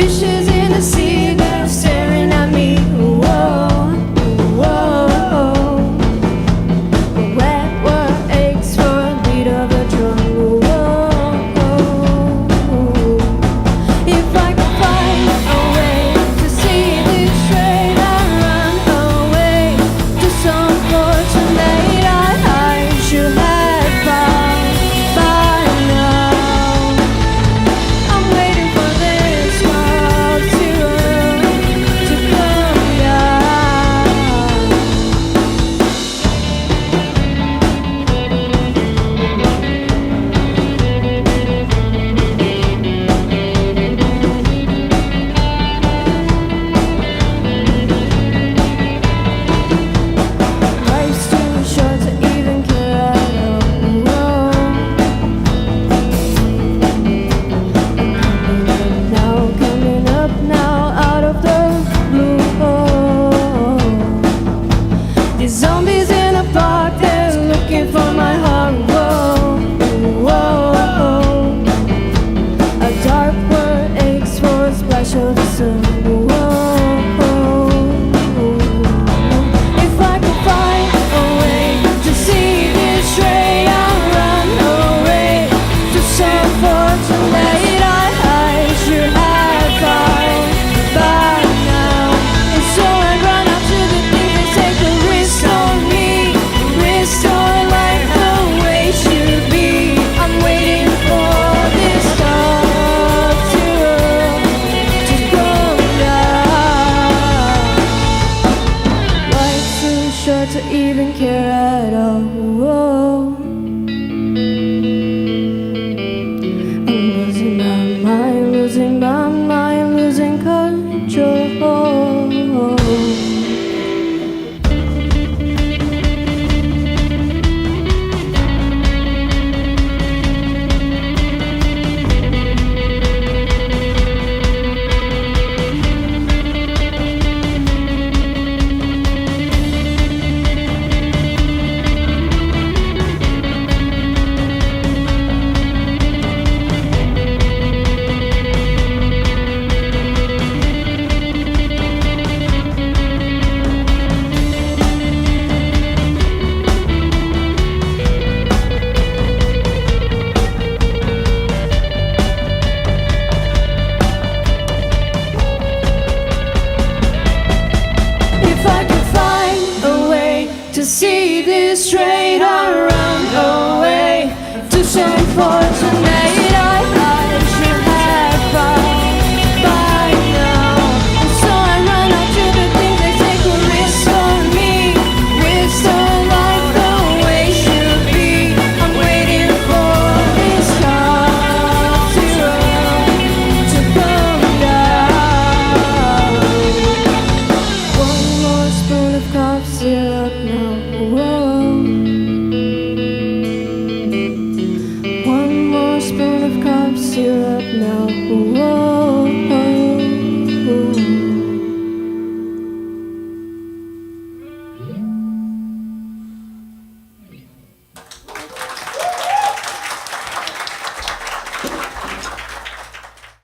Fishes in the sea, they're staring at me. Whoa, whoa. Wet were eggs for a beat of a drum. Whoa. If I could find a way to see this train, I'd run away to some fortunate I should have found by now. I'm waiting for this cloud to come down. Life's too short to even care at all. Coming up now, out of the blue. These zombies in a park, they're looking for my heart. Whoa. A dark word aches for a splash of the sun.